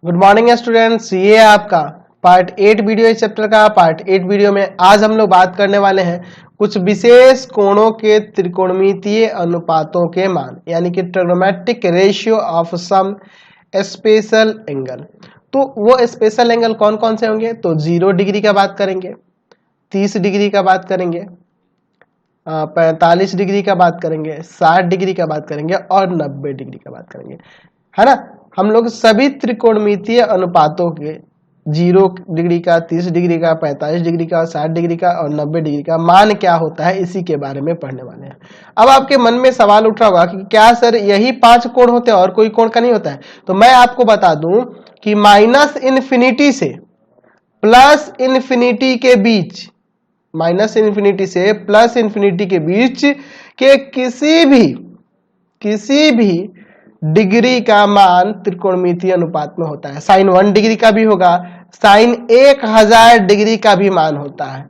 Good morning students, ये है आपका पार्ट 8 वीडियो इस चैप्टर का। पार्ट 8 वीडियो में आज हम लोग बात करने वाले हैं कुछ विशेष कोणों के त्रिकोणमितीय अनुपातों के मान, यानी कि trigonometric ratio of some special angle. तो वो स्पेशल एंगल कौन कौन से होंगे? तो 0 डिग्री का बात करेंगे, 30 डिग्री का बात करेंगे, 45 डिग्री का बात करेंगे, 60 डिग्री का बात करेंगे और 90 डिग्री का बात करेंगे, है ना। हम लोग सभी त्रिकोणमितीय अनुपातों के 0 डिग्री का, 30 डिग्री का, 45 डिग्री का, 60 डिग्री का और 90 डिग्री का मान क्या होता है, इसी के बारे में पढ़ने वाले हैं। अब आपके मन में सवाल उठ रहा होगा कि क्या सर यही 5 कोण होते हैं और कोई कोण का नहीं होता है? तो मैं आपको बता दूं कि माइनस इन्फिनिटी से प्लस इन्फिनिटी के बीच, माइनस इन्फिनिटी से प्लस इन्फिनिटी के बीच के किसी भी डिग्री का मान त्रिकोणमितीय अनुपात में होता है। साइन 1 डिग्री का भी होगा, साइन 1000 डिग्री का भी मान होता है,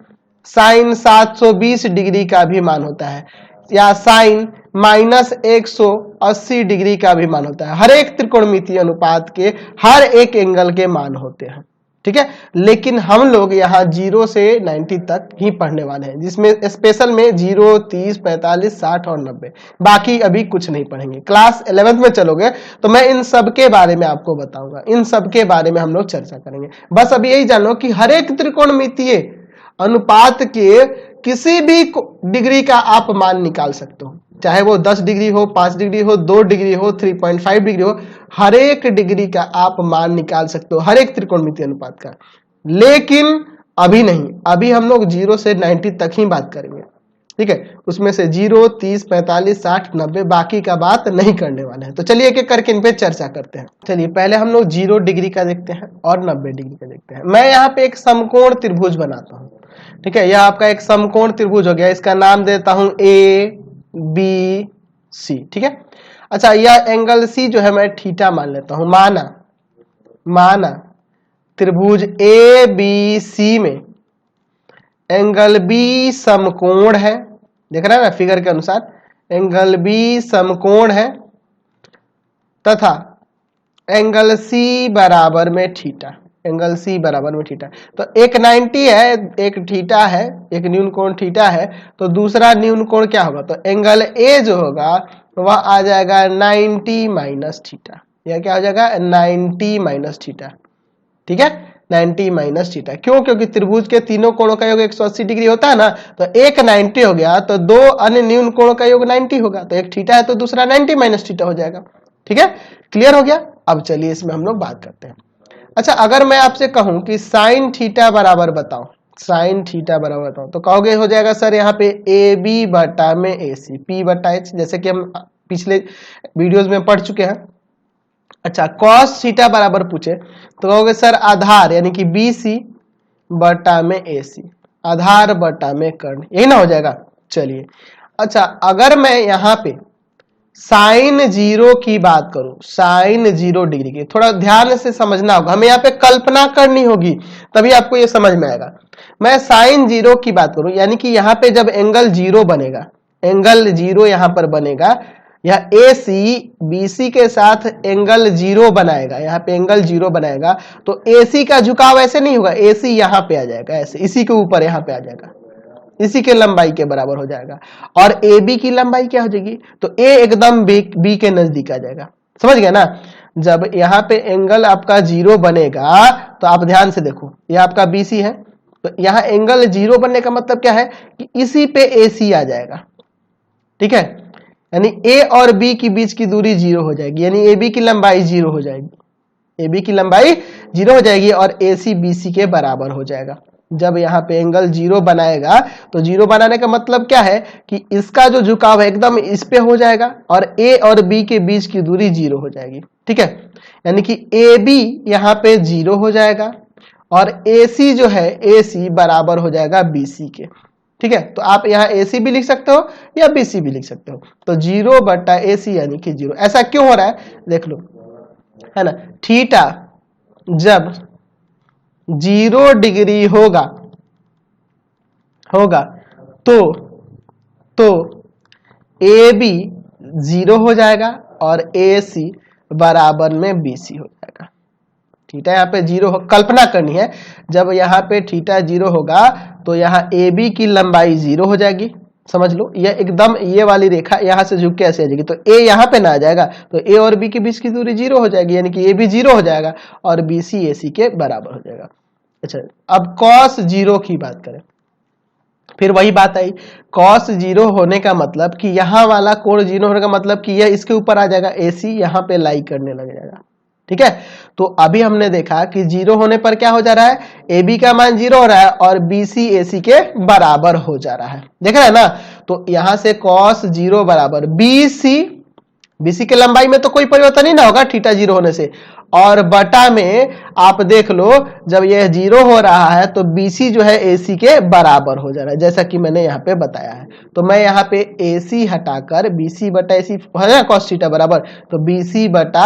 साइन 720 डिग्री का भी मान होता है, या साइन माइनस 180 डिग्री का भी मान होता है। हर एक त्रिकोणमितीय अनुपात के हर एक एंगल के मान होते हैं, ठीक है। लेकिन हम लोग यहाँ 0 से 90 तक ही पढ़ने वाले हैं, जिसमें स्पेशल में 0, 30, 45, 60 और 90, बाकी अभी कुछ नहीं पढ़ेंगे। क्लास 11th में चलोगे तो मैं इन सब के बारे में आपको बताऊंगा, इन सब के बारे में हम लोग चर्चा करेंगे। बस अभी यही जानो कि हर एक त्रिकोणमितीय अनुपात के किसी भी डिग्री का आप मान निकाल सकते हो, चाहे वो 10 डिग्री हो, 5 डिग्री हो, 2 डिग्री हो, 3.5 डिग्री हो, हर एक डिग्री का आप मान निकाल सकते हो, हर एक त्रिकोणमितीय अनुपात का। लेकिन अभी नहीं, अभी हम लोग 0 से 90 तक ही बात करेंगे, ठीक है। उसमें से 0, 30, 45, 60, 90 बाकी का बात नहीं करने वाले हैं। तो चलिए एक एक करके इन पे चर्चा करते हैं। चलिए पहले हम लोग 0 डिग्री का देखते हैं और 90 डिग्री का देखते हैं। मैं यहाँ पे एक समकोण त्रिभुज बनाता हूँ, ठीक है। यह आपका एक समकोण त्रिभुज हो गया, इसका नाम देता हूं ए बी सी, ठीक है। अच्छा, यह एंगल सी जो है मैं थीटा मान लेता हूं। माना त्रिभुज ए बी सी में एंगल बी समकोण है, देख रहे हैं ना फिगर के अनुसार, एंगल बी समकोण है तथा एंगल सी बराबर में थीटा, एंगल सी बराबर में थीटा। तो एक 90 है, एक थीटा है, एक न्यून कोण थीटा है, तो दूसरा न्यून कोण क्या होगा? तो एंगल ए जो होगा वह आ जाएगा 90 माइनस थीटा। यह क्या हो जाएगा? 90 माइनस थीटा, ठीक है। 90 माइनस थीटा क्यों? क्योंकि त्रिभुज के तीनों कोणों का योग 180 डिग्री होता है ना, तो एक 90 हो गया तो दो अन्य न्यून कोणों का योग 90 होगा, तो एक थीटा है तो दूसरा 90 माइनस थीटा हो जाएगा, ठीक है। क्लियर हो गया? अब चलिए इसमें हम लोग बात करते हैं। अच्छा, अगर मैं आपसे कहूं कि साइन थीटा बराबर बताओ, साइन थीटा बराबर बताओ, तो कहोगे हो जाएगा सर यहाँ पे ए बी बटा में ए सी, पी बटा एच, जैसे कि हम पिछले वीडियोस में पढ़ चुके हैं। अच्छा, कॉस थीटा बराबर पूछे तो कहोगे सर आधार यानी कि बी सी बटा में ए सी, आधार बटा में कर्ण, यही ना हो जाएगा। चलिए अच्छा, अगर मैं यहाँ पे साइन 0 की बात करूं, साइन 0 डिग्री की, थोड़ा ध्यान से समझना होगा, हमें यहाँ पे कल्पना करनी होगी तभी आपको ये समझ में आएगा। मैं साइन 0 की बात करूं यानी कि यहाँ पे जब एंगल 0 बनेगा, एंगल 0 यहाँ पर बनेगा, यह ए सी बी सी के साथ एंगल 0 बनाएगा, यहाँ पे एंगल 0 बनाएगा, तो ए सी का झुकाव ऐसे नहीं होगा, ए सी यहाँ पे आ जाएगा, ऐसे इसी के ऊपर यहाँ पे आ जाएगा, इसी के लंबाई के बराबर हो जाएगा। और ए बी की लंबाई क्या हो जाएगी? तो ए एकदम बी के नजदीक आ जाएगा, समझ गया ना। जब यहाँ पे एंगल आपका 0 बनेगा तो आप ध्यान से देखो, ये आपका बी सी है, तो यहाँ एंगल 0 बनने का मतलब क्या है कि इसी पे ए सी आ जाएगा, ठीक है। यानी ए और बी के बीच की दूरी 0 हो जाएगी, यानी ए बी की लंबाई 0 हो जाएगी, ए बी की लंबाई 0 हो जाएगी और ए सी बी सी के बराबर हो जाएगा। जब यहाँ पे एंगल 0 बनाएगा तो 0 बनाने का मतलब क्या है कि इसका जो झुकाव है एकदम इस पे हो जाएगा और ए और बी के बीच की दूरी 0 हो जाएगी, ठीक है। यानी कि ए बी यहाँ पे 0 हो जाएगा और ए सी जो है, ए सी बराबर हो जाएगा बी सी के, ठीक है। तो आप यहाँ ए सी भी लिख सकते हो या बी सी भी लिख सकते हो, तो 0 बटा ए सी यानी कि 0। ऐसा क्यों हो रहा है देख लो, है ना। थीटा जब 0 डिग्री होगा तो ए बी 0 हो जाएगा और ए सी बराबर में बी सी हो जाएगा, थीटा यहाँ पे 0 हो, कल्पना करनी है जब यहाँ पे थीटा 0 होगा तो यहाँ ए बी की लंबाई 0 हो जाएगी, समझ लो। यह एकदम ये वाली रेखा यहाँ से झुक के ऐसे आ जाएगी, तो ए यहाँ पे ना आ जाएगा, तो ए और बी के बीच की दूरी 0 हो जाएगी, यानी कि ए बी 0 हो जाएगा और बी सी ए सी के बराबर हो जाएगा। अच्छा, अब cos 0 की बात करें, फिर वही बात आई, cos 0 होने का मतलब कि यहाँ वाला कोण 0 होने का मतलब कि यह इसके ऊपर आ जाएगा, AC यहाँ पे लाई करने लग जाएगा, ठीक है। तो अभी हमने देखा कि 0 होने पर क्या हो जा रहा है, AB का मान 0 हो रहा है और BC AC के बराबर हो जा रहा है, देख रहे हैं ना। तो यहां से cos 0 बराबर BC की लंबाई में तो कोई परिवर्तन ही ना होगा थीटा 0 होने से, और बटा में आप देख लो जब यह 0 हो रहा है तो BC जो है AC के बराबर हो जा रहा है, जैसा कि मैंने यहाँ पे बताया है। तो मैं यहाँ पे AC हटाकर BC बटा AC है ना cos थीटा बराबर, तो BC बटा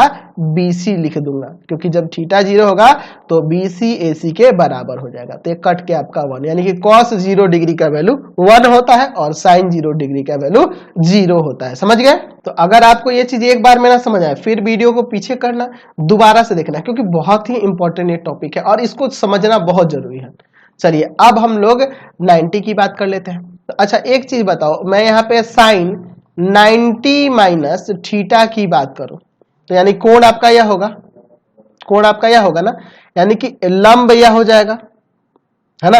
BC लिख दूंगा, क्योंकि जब थीटा 0 होगा तो BC AC के बराबर हो जाएगा। तो ये कट के आपका 1, यानी कि cos 0 डिग्री का वैल्यू 1 होता है और sin 0 डिग्री का वैल्यू 0 होता है, समझ गए। तो अगर आपको ये चीज एक बार में ना समझ आए, फिर वीडियो को पीछे करना, दोबारा से देखना, क्योंकि बहुत ही इंपॉर्टेंट ये टॉपिक है और इसको समझना बहुत जरूरी है। चलिए अब हम लोग 90 की बात कर लेते हैं। तो अच्छा एक चीज बताओ, मैं यहाँ पे साइन 90 माइनस थीटा की बात करूं तो यानी कोण आपका यह होगा, कोण आपका यह होगा ना, यानी कि लंब यह हो जाएगा, है ना,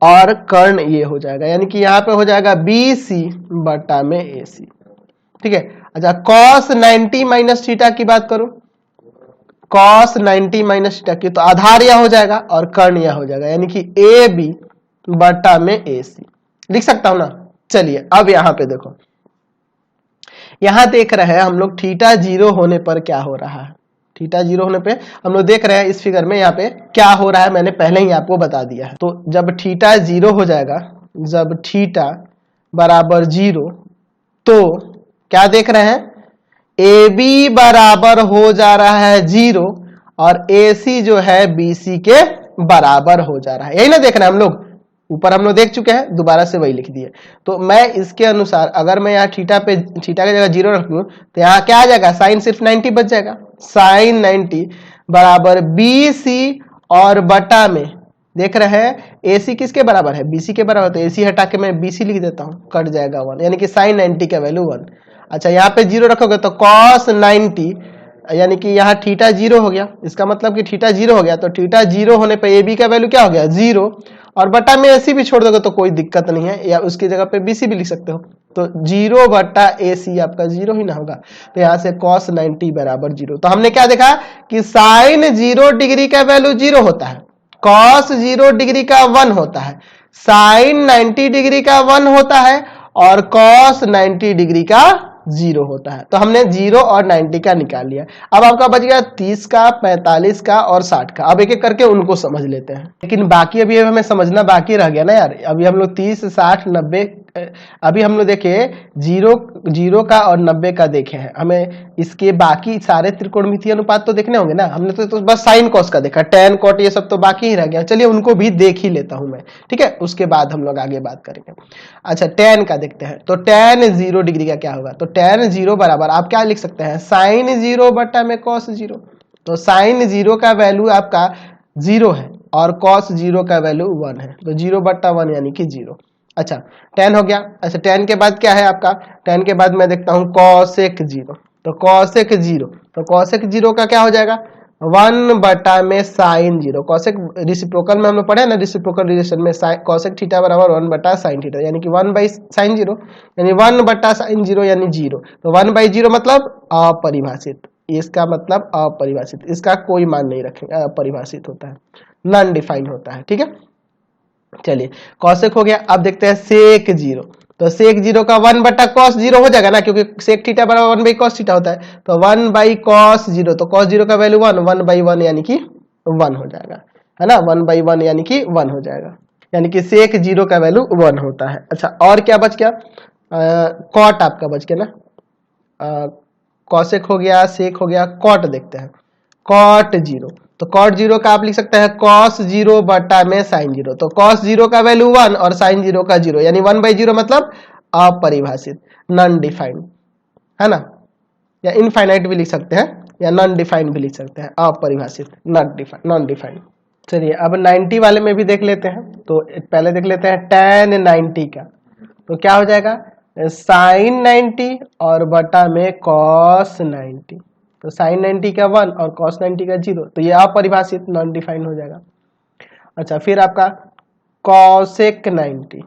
और कर्ण ये हो जाएगा, यानी कि यहाँ पे हो जाएगा BC बटा में AC, ठीक है। अच्छा cos 90 माइनस थीटा की बात करूं, cos 90 माइनस थीटा की, तो आधार यह हो जाएगा और कर्ण यह हो जाएगा, यानी कि AB बटा में AC लिख सकता हूं ना। चलिए अब यहां पे देखो, यहां देख रहे हैं हम लोग थीटा 0 होने पर क्या हो रहा है, थीटा 0 होने पे हम लोग देख रहे हैं इस फिगर में यहाँ पे क्या हो रहा है, मैंने पहले ही आपको बता दिया है। तो जब थीटा 0 हो जाएगा, जब थीटा बराबर 0, तो क्या देख रहे हैं, AB बराबर हो जा रहा है 0 और AC जो है BC के बराबर हो जा रहा है, यही ना देख रहे हैं हम लोग, ऊपर हम लोग देख चुके हैं, दोबारा से वही लिख दिए। तो मैं इसके अनुसार अगर मैं यहाँ थीटा की जगह 0 रख दूं तो यहाँ क्या आ जाएगा, साइन सिर्फ 90 बच जाएगा, साइन 90 बराबर BC और बटा में देख रहे हैं AC किसके बराबर है, BC के बराबर, तो AC हटा के मैं BC लिख देता हूं, कट जाएगा 1, यानी कि साइन 90 का वैल्यू 1। अच्छा यहाँ पे 0 रखोगे तो cos 90, यानी कि यहाँ थीटा 0 हो गया, इसका मतलब कि थीटा 0 हो गया, तो थीटा 0 होने पे AB का वैल्यू क्या हो गया 0, और बटा में AC भी छोड़ दोगे तो कोई दिक्कत नहीं है, या उसकी जगह पे BC भी लिख सकते हो, तो 0 बटा AC आपका 0 ही ना होगा, तो यहाँ से cos 90 बराबर 0। तो हमने क्या देखा कि साइन 0 डिग्री का वैल्यू 0 होता है, cos 0 डिग्री का 1 होता है, साइन 90 डिग्री का 1 होता है और cos 90 डिग्री का 0 होता है। तो हमने 0 और 90 का निकाल लिया। अब आपका बच गया 30 का, 45 का और 60 का। अब एक एक करके उनको समझ लेते हैं, लेकिन बाकी अभी हमें समझना बाकी रह गया ना यार। अभी हम लोग 30, 60, 90, अभी हम लोग देखे 0 का और 90 का देखे हैं, हमें इसके बाकी सारे त्रिकोणमितीय अनुपात तो देखने होंगे ना। हमने तो बस साइन कॉस का देखा, टैन कॉट ये सब तो बाकी ही रह गया। चलिए उनको भी देख ही लेता हूं मैं, ठीक है, उसके बाद हम लोग आगे बात करेंगे। अच्छा टैन का देखते हैं, तो टैन 0 डिग्री का क्या होगा, तो टैन 0 बराबर आप क्या लिख सकते हैं, साइन 0 बटा में कॉस 0। तो साइन 0 का वैल्यू आपका 0 है और कॉस 0 का वैल्यू 1 है, तो 0 बटा 1 यानी कि 0। अच्छा tan हो गया। अच्छा tan के बाद क्या है आपका, tan के बाद मैं देखता हूं cosec 0, तो cosec 0, तो cosec 0 का क्या हो जाएगा 1 बटा में साइन 0। cosec रिसिप्रोकल में हम लोग पढ़े ना, रिसिप्रोकल रिलेशन में cosec थीटा बराबर 1 बटा साइन थीटा, यानी कि 1 बाई साइन 0, यानी 1 बटा साइन 0 यानी 0। तो 1 बाई 0 मतलब अपरिभाषित, इसका मतलब अपरिभाषित, इसका कोई मान नहीं रखेंगे, अपरिभाषित होता है, नॉन डिफाइंड होता है, ठीक है। चलिए कॉसेक हो गया। अब देखते हैं सेक 0, तो सेक 0 का 1 बटा कॉस 0 हो जाएगा ना, क्योंकि सेक थीटा बराबर 1 बाई कॉस थीटा होता है, तो 1 बाई कॉस 0, तो कॉस 0 का वैल्यू 1, 1 बाई 1 यानी कि 1 हो जाएगा, है ना, 1 बाई 1 यानी कि 1 हो जाएगा, यानी कि सेक 0 का वैल्यू 1 होता है। अच्छा और क्या बच गया, कॉट आपका बच गया ना, कॉसेक हो गया, सेक हो गया, कॉट देखते हैं, कॉट 0, तो कॉट 0 का आप लिख सकते हैं cos 0 बटा में साइन 0, तो cos 0 का वैल्यू 1 और साइन 0 का 0, यानी 1 बाई 0 मतलब अपरिभाषित, नॉन डिफाइंड, है ना, या इनफाइनाइट भी लिख सकते हैं, या नॉन डिफाइंड भी लिख सकते हैं, अपरिभाषित, नॉन डिफाइंड। चलिए अब 90 वाले में भी देख लेते हैं। तो पहले देख लेते हैं tan 90 का, तो क्या हो जाएगा sin 90 और बटा में cos 90। तो sin 90 का 1 और cos 90 का 0, तो ये अपरिभाषित, नॉन डिफाइंड हो जाएगा। अच्छा फिर आपका cosec 90,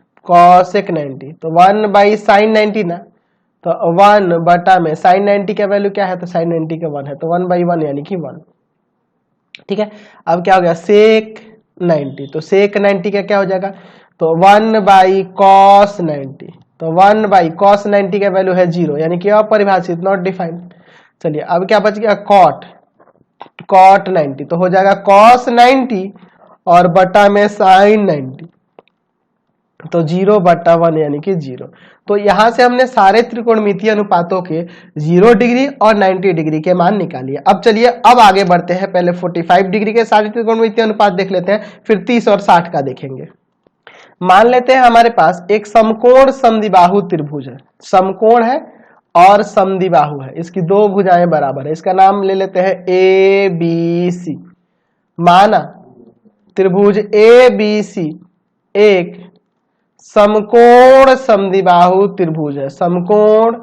तो 1 बाई साइन 90 ना, तो 1 बटा में साइन 90 का वैल्यू क्या है, तो साइन 90 का 1 है, तो 1 बाई 1 यानी कि 1। ठीक है, अब क्या हो गया sec 90, तो sec 90 का क्या हो जाएगा, तो 1 बाई cos 90, तो 1 बाई cos 90 का वैल्यू है 0, यानी कि अपरिभाषित, नॉट डिफाइंड। चलिए अब क्या बच गया cot 90, तो हो जाएगा cos 90 और बटा में sin 90, तो 0 बटा 1 यानी कि 0। तो यहां से हमने सारे त्रिकोणमितीय अनुपातों के 0 डिग्री और 90 डिग्री के मान निकालिए। अब चलिए अब आगे बढ़ते हैं, पहले 45 डिग्री के सारे त्रिकोणमितीय अनुपात देख लेते हैं, फिर 30 और 60 का देखेंगे। मान लेते हैं हमारे पास एक समकोण समद्विबाहु त्रिभुज है, समकोण है और समद्विबाहु है, इसकी दो भुजाएं बराबर है, इसका नाम ले लेते हैं ABC। माना त्रिभुज ABC एक समकोण समद्विबाहु त्रिभुज है, समकोण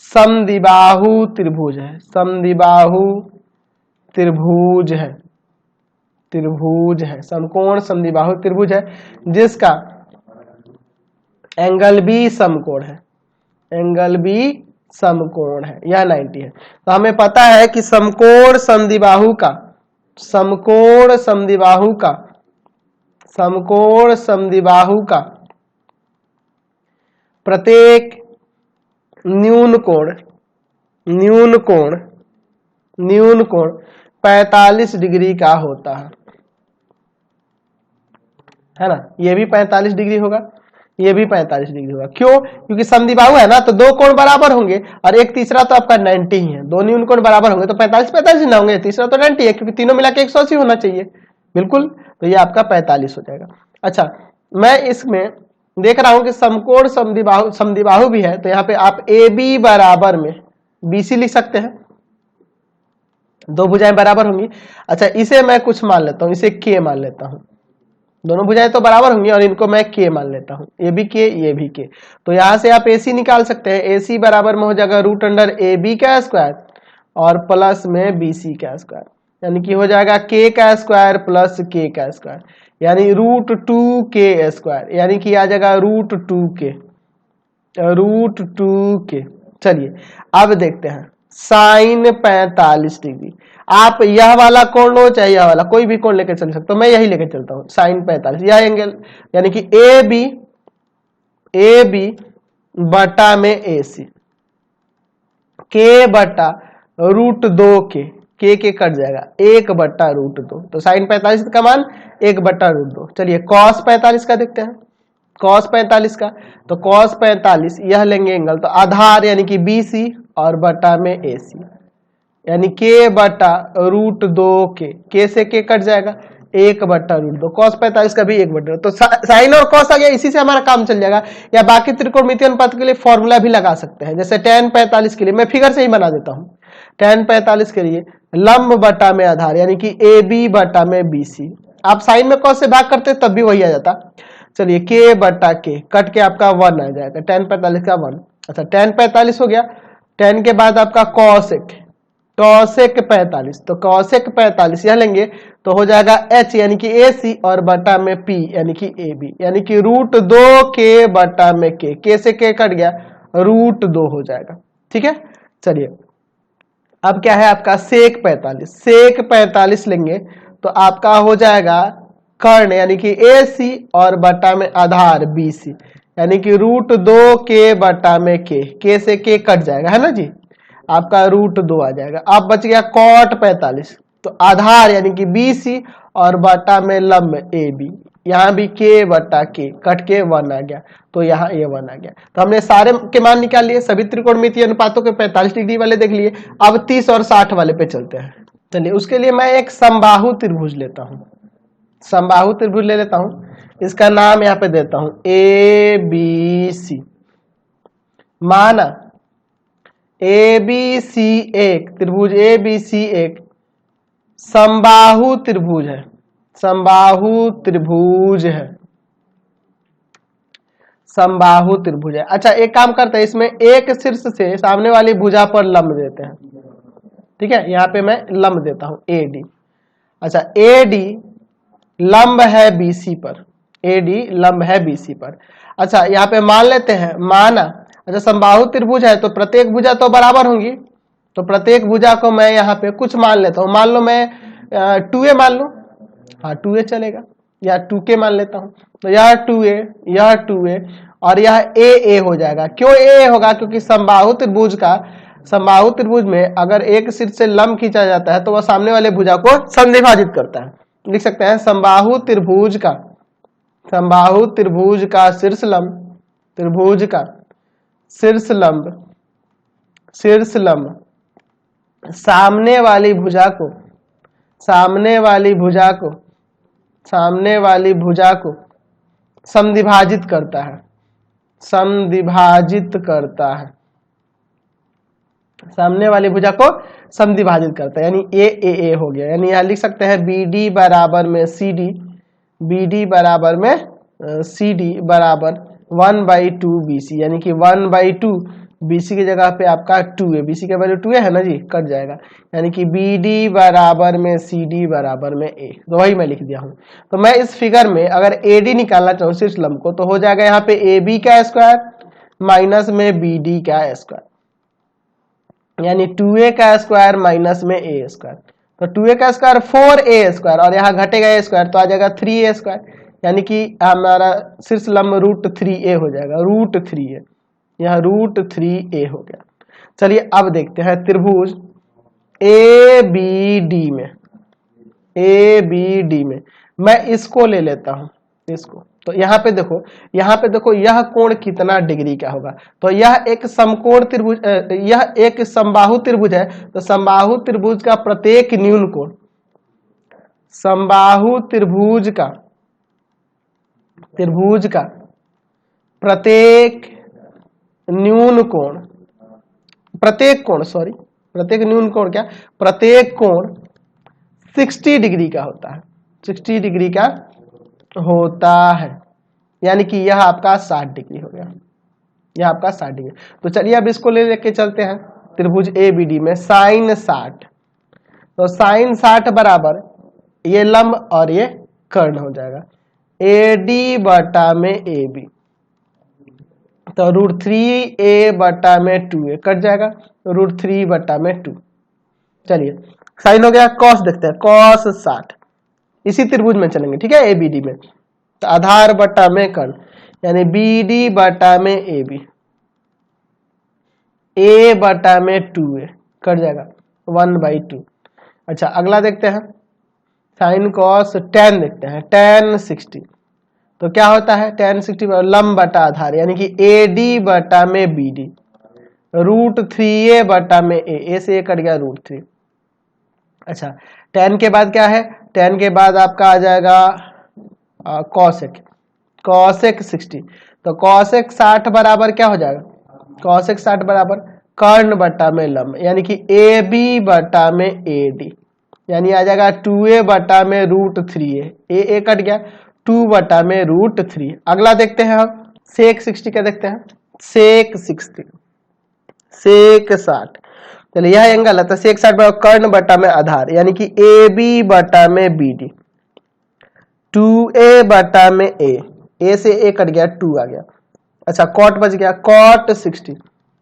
समद्विबाहु त्रिभुज है, समद्विबाहु त्रिभुज है, समकोण समद्विबाहु त्रिभुज है, जिसका एंगल बी समकोण है, एंगल बी समकोण है, यह 90 है। तो हमें पता है कि समकोण समद्विबाहु का प्रत्येक न्यून कोण 45 डिग्री का होता है ना, ये भी 45 डिग्री होगा, ये भी 45 डिग्री होगा। क्यों? क्योंकि समद्विबाहु है ना, तो दो कोण बराबर होंगे और एक तीसरा तो आपका 90 ही है, दो न्यून कोण बराबर होंगे तो 45 ना होंगे, तीसरा तो 90 है, क्योंकि तीनों मिला के 180 होना चाहिए, बिल्कुल। तो ये आपका 45 हो जाएगा। अच्छा मैं इसमें देख रहा हूं कि समकोण समद्विबाहु भी है, तो यहाँ पे आप AB बराबर में BC लिख सकते हैं, दो भुजाएं बराबर होंगी। अच्छा इसे मैं कुछ मान लेता हूं, इसे K मान लेता हूं, दोनों भुजाएं तो बराबर होंगी और इनको मैं K मान लेता हूं, ये भी K ये भी K। तो यहां से आप AC निकाल सकते हैं, AC बराबर में हो जाएगा √AB का स्क्वायर और प्लस में BC का स्क्वायर, यानी कि हो जाएगा K का स्क्वायर प्लस K का स्क्वायर, यानी √2K स्क्वायर, यानी कि आ जाएगा √2K। चलिए अब देखते हैं साइन 45 डिग्री। आप यह वाला कोण लो चाहे यह वाला, कोई भी कोण लेकर चल सकते हो, मैं यही लेकर चलता हूं साइन 45, यह एंगल यानी कि AB बटा में AC, K बटा √2K, K कट जाएगा 1 बटा √2, तो साइन 45 का मान 1 बटा √2। चलिए cos 45 का देखते हैं, cos 45 का, तो cos 45 यह लेंगे एंगल, तो आधार यानी कि BC और बटा में AC, यानी K बटा √2K, K से K कट जाएगा 1 बटा √2, cos 45 का भी 1 बटा, तो साइन और cos आ गया, इसी से हमारा काम चल जाएगा। या बाकी त्रिकोणमितीय अनुपात के लिए फॉर्मूला भी लगा सकते हैं, जैसे tan 45 के लिए मैं फिगर से ही बना देता हूं, tan 45 के लिए लंब बटा में आधार यानी कि AB बटा में BC, आप साइन में cos से भाग करते तब भी वही आ जाता। चलिए K बटा K कट के आपका 1 आ जाएगा, tan 45 का 1। अच्छा tan 45 हो गया, tan के बाद आपका cosec 45, तो cosec 45 यह लेंगे तो हो जाएगा H यानी कि AC और बटा में P यानी कि AB, यानी कि √2K बटा में K से K कट गया √2 हो जाएगा। ठीक है, चलिए अब क्या है आपका sec 45 लेंगे तो आपका हो जाएगा कर्ण यानी कि AC और बटा में आधार BC, यानी कि √2K बटा में K से K कट जाएगा, है ना जी, आपका √2 आ जाएगा। अब बच गया cot 45, तो आधार यानी कि BC और बटा में लंब AB, यहाँ भी K बटा K कट के 1 आ गया, तो यहाँ ये 1 आ गया। तो हमने सारे के मान निकाल लिए, सभी त्रिकोणमितीय अनुपातों के 45 डिग्री वाले देख लिए। अब 30 और 60 वाले पे चलते हैं। चलिए उसके लिए मैं एक समबाहु त्रिभुज लेता हूँ, समबाहु त्रिभुज ले लेता हूँ, इसका नाम यहाँ पे देता हूँ ABC। माना ABC एक त्रिभुज ABC एक समबाहु त्रिभुज है, समबाहु त्रिभुज है, समबाहु त्रिभुज है। अच्छा एक काम करते हैं, इसमें एक शीर्ष से सामने वाली भुजा पर लंब देते हैं, ठीक है, यहाँ पे मैं लंब देता हूं AD। अच्छा AD लंब है BC पर, AD लंब है BC पर। अच्छा यहाँ पे मान लेते हैं, माना अच्छा समबाहु त्रिभुज है तो प्रत्येक भुजा तो बराबर होंगी, तो प्रत्येक भुजा को मैं यहाँ पे कुछ मान लेता हूँ, मान लो मैं 2A मान लूं, हाँ 2A चलेगा, या 2K मान लेता हूँ, तो यह 2A, यह 2A और यह AA हो जाएगा। क्यों AA होगा? क्योंकि समबाहु त्रिभुज का, समबाहु त्रिभुज में अगर एक शीर्ष से लंब खींचा जाता है तो वह सामने वाले भुजा को समद्विभाजित करता है। लिख सकते हैं समबाहु त्रिभुज का, समबाहु त्रिभुज का शीर्ष लंब, त्रिभुज का शीर्ष लंब, शीर्ष लंब सामने वाली भुजा को, सामने वाली भुजा को, सामने वाली भुजा को समद्विभाजित करता है, समद्विभाजित करता है, सामने वाली भुजा को समद्विभाजित करता है, यानी AAA हो गया। यानी यहां लिख सकते हैं BD बराबर में CD, BD बराबर में CD बराबर 1/2 BC, यानी कि 1/2 BC की जगह पे आपका 2A, BC का वैल्यू 2A है ना जी, कट जाएगा, यानी कि BD बराबर में CD बराबर में A, तो वही मैं लिख दिया हूं। तो मैं इस फिगर में अगर AD निकालना चाहूँ शीर्ष लंब को, तो हो जाएगा यहाँ पे AB का स्क्वायर माइनस में BD का स्क्वायर, यानी 2A का स्क्वायर माइनस में A स्क्वायर, तो 2A का स्क्वायर 4A स्क्वायर और यहाँ घटेगा A स्क्वायर तो आ जाएगा 3A स्क्वायर, यानी कि हमारा शीर्ष लंब √3A हो जाएगा, √3A, यह √3A हो गया। चलिए अब देखते हैं त्रिभुज ABD में, ABD में मैं इसको ले लेता हूं, इसको, तो यहाँ पे देखो, यहाँ पे देखो यह कोण कितना डिग्री का होगा, तो यह एक समकोण त्रिभुज, यह एक समबाहु त्रिभुज है, तो समबाहु त्रिभुज का प्रत्येक न्यून कोण, समबाहु त्रिभुज का, त्रिभुज का प्रत्येक न्यून कोण, प्रत्येक कोण सॉरी, प्रत्येक न्यून कोण क्या, प्रत्येक कोण 60 डिग्री का होता है, 60 डिग्री का होता है, यानी कि यह आपका 60 डिग्री हो गया, यह आपका 60 डिग्री। तो चलिए अब इसको ले लेके चलते हैं त्रिभुज ABD में sin 60, तो sin 60 बराबर ये लंब और ये कर्ण हो जाएगा AD बटा में AB, तो √3A बटा में 2A कट जाएगा, तो √3 बटा में 2। चलिए साइन हो गया, कॉस देखते हैं, कॉस 60 इसी त्रिभुज में चलेंगे, ठीक है, ABD में, तो आधार बटा में कर्ण, यानी BD बटा में AB, A बटा में 2A कट जाएगा 1/2। अच्छा अगला देखते हैं साइन कॉस tan देखते हैं, tan 60, तो क्या होता है tan 60 लंब बटा आधार, यानी कि AD बटा में BD, √3A बटा में A से A कट गया √3। अच्छा tan के बाद क्या है, tan के बाद आपका आ जाएगा cosec, cosec 60, तो cosec 60 बराबर क्या हो जाएगा, cosec 60 बराबर कर्ण बटा में लंब, यानी कि AB बटा में AD, यानी आ जाएगा 2A बटा में √3A, A कट गया, 2 बटा में √3। अगला देखते हैं हम sec 60 का देखते हैं, sec 60, sec 60, चलिए यह एंगल है, तो sec 60 बराबर कर्ण बटा में आधार, यानी कि AB बटा में BD, 2A बटा में A से A कट गया 2 आ गया। अच्छा cot बच गया, cot 60,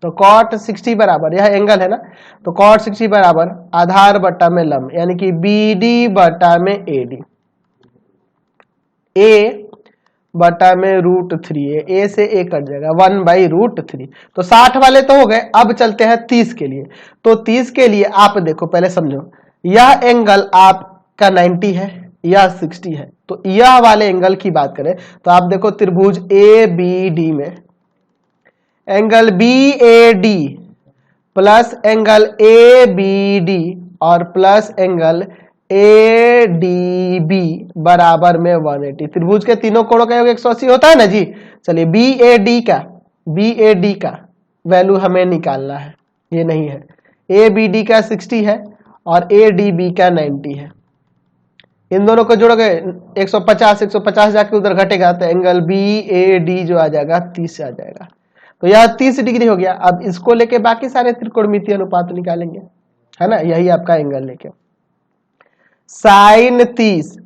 तो cot 60 बराबर, यह एंगल है ना, तो cot 60 बराबर आधार बटा में लंब, यानी कि BD बटा में AD, A बटा में √3A, A से A कट जाएगा 1/√3। तो 60 वाले तो हो गए, अब चलते हैं 30 के लिए। तो 30 के लिए आप देखो पहले समझो, यह एंगल आपका 90 है, यह 60 है, तो यह वाले एंगल की बात करें तो आप देखो त्रिभुज ABD में angle BAD plus angle ABD और प्लस एंगल ADB बराबर में 180। त्रिभुज के तीनों कोणों का योग 180 होता है ना जी। चलिए BAD का वैल्यू हमें निकालना है, ये नहीं है। ए बी डी का 60 है और ए डी बी का 90 है। इन दोनों को जोड़ोगे 150 जाके उधर घटेगा तो एंगल बी ए डी जो आ जाएगा 30 आ जाएगा। तो यह 30 डिग्री हो गया। अब इसको लेके बाकी सारे त्रिकोणमितीय अनुपात निकालेंगे, है ना। यही आपका एंगल लेके साइन 30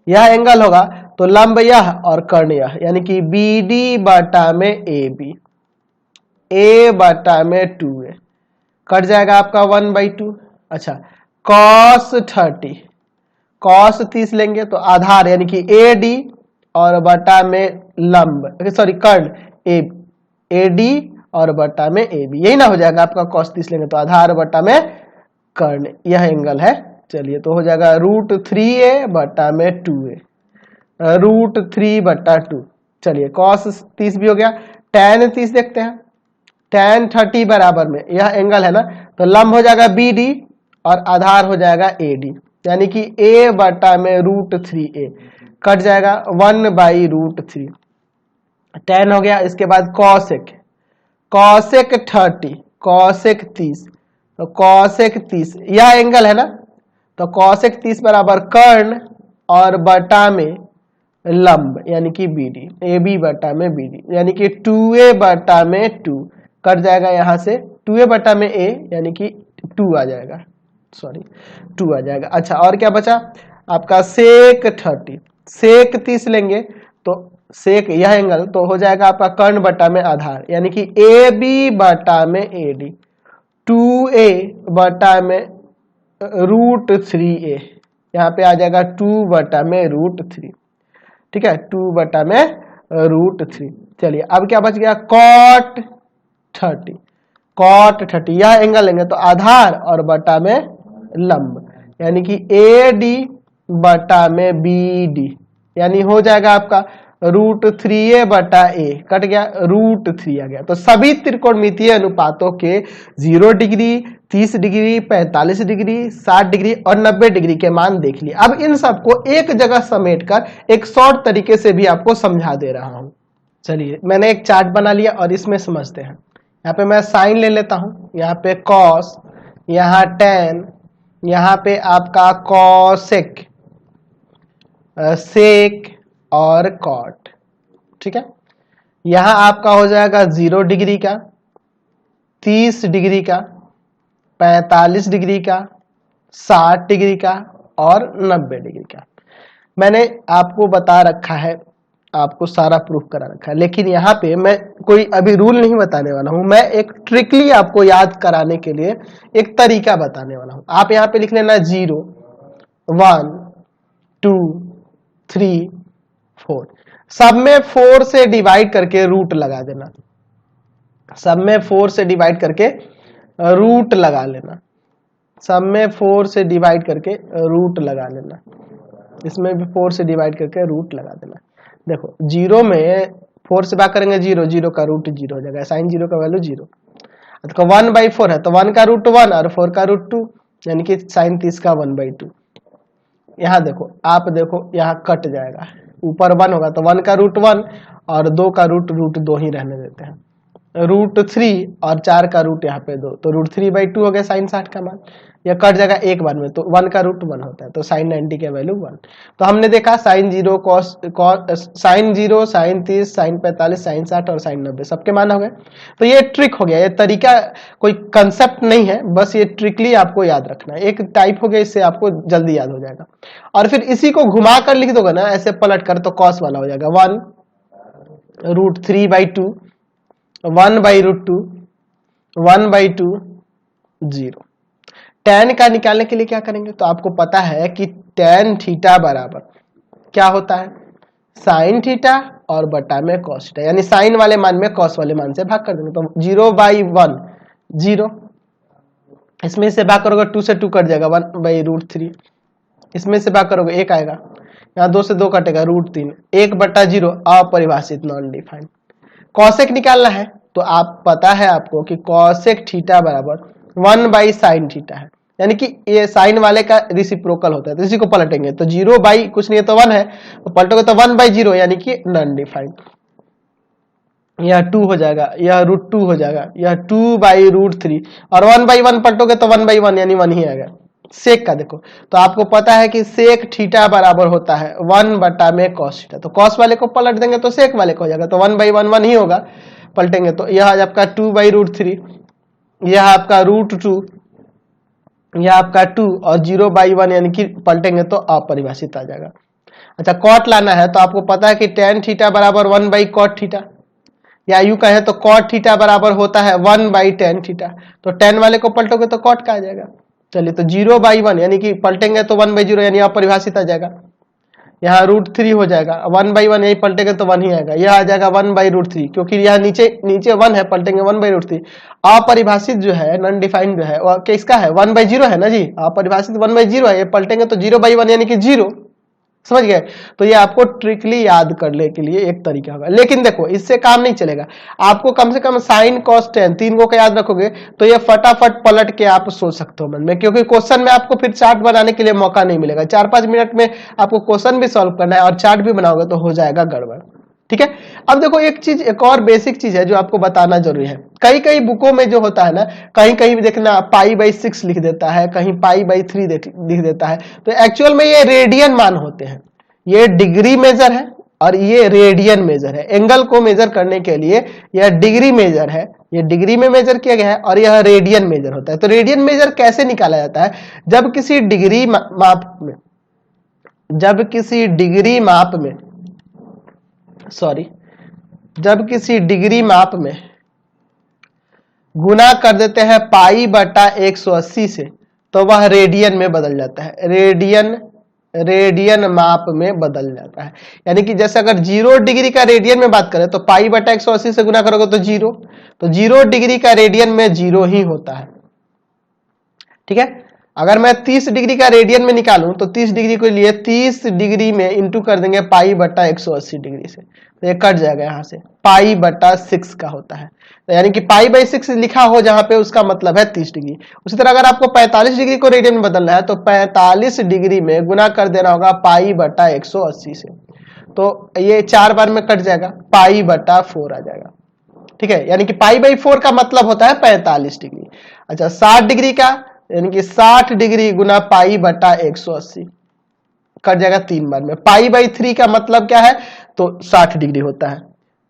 यह एंगल होगा तो लंब यह और कर्ण यह, यानी कि बी डी बटा में ए बी, ए बटा में 2a कट जाएगा आपका 1/2। अच्छा cos 30, cos 30 लेंगे तो आधार यानी कि ए डी और बटा में लंब, सॉरी कर्ण ए डी और बटा में ए बी, यही ना हो जाएगा आपका। cos 30 लेंगे तो आधार बटा में कर्ण, यह एंगल है। चलिए तो हो जाएगा √3a बटा में 2a, √3/2। चलिए cos 30 भी हो गया। tan 30 देखते हैं, tan 30 बराबर में यह एंगल है ना, तो लंब हो जाएगा बी डी और आधार हो जाएगा ए डी, यानी कि a बटा में √3a कट जाएगा 1/√3। tan हो गया। इसके बाद cosec 30, cosec 30, तो cosec 30 यह एंगल है ना, तो cosec 30 बराबर कर्ण और बटा में लंब यानी कि बी डी, ए बी बटा में बी डी, यानी कि 2a बटा में 2 कट जाएगा यहां से 2a बटा में a यानी कि 2 आ जाएगा, सॉरी 2 आ जाएगा। अच्छा और क्या बचा आपका sec 30, sec 30 लेंगे तो sec यह एंगल तो हो जाएगा आपका कर्ण बटा में आधार, यानी कि ए बी बटा में ए डी, 2a बटा में √3a, यहाँ पे आ जाएगा 2 बटा में √3, ठीक है 2 बटा में √3। चलिए अब क्या बच गया cot 30, cot 30 यह एंगल लेंगे तो आधार और बटा में लंब, यानी कि ए डी बटा में बी डी, यानी हो जाएगा आपका √3a बटा a कट गया, √3 आ गया। तो सभी त्रिकोणमितीय अनुपातों के 0 डिग्री, 30 डिग्री, 45 डिग्री, 60 डिग्री और 90 डिग्री के मान देख लिए। अब इन सबको एक जगह समेटकर एक शॉर्ट तरीके से भी आपको समझा दे रहा हूं। चलिए मैंने एक चार्ट बना लिया और इसमें समझते हैं। यहाँ पे मैं साइन ले लेता हूं, यहाँ पे कॉस, यहाँ tan, यहाँ पे आपका कॉसेक, सेक और कॉट, ठीक है। यहां आपका हो जाएगा 0 डिग्री का, 30 डिग्री का, 45 डिग्री का, 60 डिग्री का और 90 डिग्री का। मैंने आपको बता रखा है, आपको सारा प्रूफ करा रखा है, लेकिन यहाँ पे मैं कोई अभी रूल नहीं बताने वाला हूं। मैं एक ट्रिकली आपको याद कराने के लिए एक तरीका बताने वाला हूं। आप यहाँ पे लिख लेना 0, 1, 2, 3, 4, सब में 4 से डिवाइड करके रूट लगा देना, सब में 4 से डिवाइड करके रूट लगा लेना, सब में 4 से डिवाइड करके रूट लगा लेना, इसमें भी 4 से डिवाइड करके रूट लगा देना। देखो 0 में 4 से भाग करेंगे 0, 0 का रूट 0 हो जाएगा, साइन 0 का वैल्यू 0। तो 1/4 है तो 1 का रूट 1 और 4 का रूट 2, यानी कि साइन 30 का 1/2। यहाँ देखो, आप देखो यहाँ कट जाएगा, ऊपर 1 होगा तो 1 का रूट 1 और 2 का रूट 2 ही रहने देते हैं, √3 और 4 का रूट यहाँ पे 2, तो √3/2 हो गया साइन 60 का मान। यह कट जाएगा एक बार में, तो 1 का रूट 1 होता है, तो साइन 90 का वैल्यू 1। तो हमने देखा sine 0, sine 0, sine 30, sine 45, sine 60 और साइन 90 सबके मान हो गए। तो ये ट्रिक हो गया, ये तरीका कोई कंसेप्ट नहीं है, बस ये ट्रिकली आपको याद रखना है। एक टाइप हो गया, इससे आपको जल्दी याद हो जाएगा। और फिर इसी को घुमा कर लिख दोगे ना, ऐसे पलट कर, तो कॉस वाला हो जाएगा 1 √3/2, 1/√2, 1/2, 0। tan का निकालने के लिए क्या करेंगे, तो आपको पता है कि tan थीटा बराबर क्या होता है, साइन थीटा और बटा में cos थीटा, यानी साइन वाले मान में cos वाले मान से भाग कर देंगे। तो 0/1 0, इसमें से भाग करोगे 2 से 2 कट जाएगा, 1/√3, इसमें से भाग करोगे 1 आएगा, यहाँ 2 से 2 कटेगा √3, 1/0 अपरिभाषित नॉन डिफाइंड। कॉसेक निकालना है तो आप पता है आपको कि कॉसेक थीटा बराबर 1/sin थीटा है, यानी कि ये साइन वाले का रिसिप्रोकल होता है, तो इसी को पलटेंगे तो 0/कुछ नहीं है तो 1 है, तो पलटोगे तो 1/0 यानी कि नॉन डिफाइंड। यह 2 हो जाएगा, यह √2 हो जाएगा, यह 2/√3 और 1/1 पलटोगे तो 1/1 यानी 1 ही आएगा। सेक का देखो तो आपको पता है कि सेक थीटा बराबर होता है 1 में cos थीटा, तो cos वाले को पलट देंगे तो सेक वाले को हो जाएगा, तो 1/1 1 ही होगा, पलटेंगे तो यह आपका 2/√3, यह आपका √2, यह आपका 2 और 0/1 यानी कि पलटेंगे तो अपरिभाषित आ जाएगा। अच्छा कॉट लाना है तो आपको पता है कि tan थीटा बराबर 1/cot थीटा, या यूं कहे तो cot थीटा बराबर होता है 1/tan थीटा, तो tan वाले को पलटोगे तो cot का आ जाएगा। चलिए तो 0/1 यानी कि पलटेंगे तो 1/0 यानी अपरिभाषित आ जाएगा, यहाँ √3 हो जाएगा, 1/1 यही पलटेंगे तो 1 ही आएगा, यह आ जाएगा 1/√3 क्योंकि यहाँ नीचे 1 है, पलटेंगे 1/√3। अपरिभाषित जो है नॉन डिफाइंड जो है वो किसका है 1/0 है ना जी, अपरिभाषित 1/0 है, ये पलटेंगे तो 0/1 यानी कि 0, समझ गए। तो ये आपको ट्रिकली याद करने के लिए एक तरीका होगा, लेकिन देखो इससे काम नहीं चलेगा, आपको कम से कम साइन कॉस टेन तीन को याद रखोगे तो ये फटाफट पलट के आप सोच सकते हो मन में, क्योंकि क्वेश्चन में आपको फिर चार्ट बनाने के लिए मौका नहीं मिलेगा, 4-5 मिनट में आपको क्वेश्चन भी सॉल्व करना है और चार्ट भी बनाओगे तो हो जाएगा गड़बड़, ठीक है। अब देखो एक और बेसिक चीज है जो आपको बताना जरूरी है, कई कई बुकों में जो होता है ना, कहीं कहीं भी देखना π/6 लिख देता है, कहीं π/3 लिख देता है, तो एक्चुअल में ये रेडियन मान होते हैं, ये डिग्री मेजर है और ये रेडियन मेजर है। एंगल को मेजर करने के लिए यह डिग्री मेजर है, ये डिग्री में मेजर किया गया है, और यह रेडियन मेजर होता है। तो रेडियन मेजर कैसे निकाला जाता है, जब किसी डिग्री माप में जब किसी डिग्री माप में गुना कर देते हैं π/180 से तो वह रेडियन में बदल जाता है, रेडियन माप में बदल जाता है। यानी कि जैसे अगर 0 डिग्री का रेडियन में बात करें तो π/180 से गुना करोगे तो 0, तो 0 डिग्री का रेडियन में 0 ही होता है, ठीक है। अगर मैं 30 डिग्री का रेडियन में निकालूं तो 30 डिग्री के लिए 30 डिग्री में इंटू कर देंगे π/180 डिग्री से, तो ये कट जाएगा, यहाँ से π/6 का होता है, तो यानी कि π/6 लिखा हो जहां पे उसका मतलब है 30 डिग्री। उसी तरह अगर आपको 45 डिग्री को रेडियन में बदलना है तो 45 डिग्री में गुना कर देना होगा π/180 से, तो ये 4 बार में कट जाएगा, π/4 आ जाएगा, ठीक है। यानी कि π/4 का मतलब होता है 45 डिग्री। अच्छा 60 डिग्री का यानी कि 60 डिग्री गुना π/180 कट जाएगा 3 बार में, π/3 का मतलब क्या है तो 60 डिग्री होता है।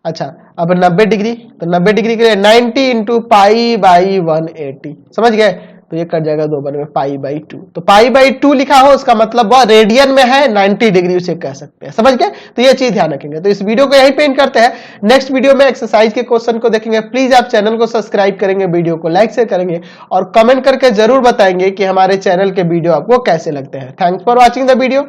अच्छा अब 90 डिग्री, तो 90 डिग्री के लिए 90 इंटू π/180, समझ गए, तो ये कट जाएगा 2 बार में π/2, तो π/2 लिखा हो उसका मतलब वह रेडियन में है, 90 डिग्री उसे कह सकते हैं, समझ गए। तो ये चीज ध्यान रखेंगे। तो इस वीडियो को यहीं पे एंड करते हैं, नेक्स्ट वीडियो में एक्सरसाइज के क्वेश्चन को देखेंगे। प्लीज आप चैनल को सब्सक्राइब करेंगे, वीडियो को लाइक शेयर करेंगे और कमेंट करके जरूर बताएंगे कि हमारे चैनल के वीडियो आपको कैसे लगते हैं। Thanks for watching the video.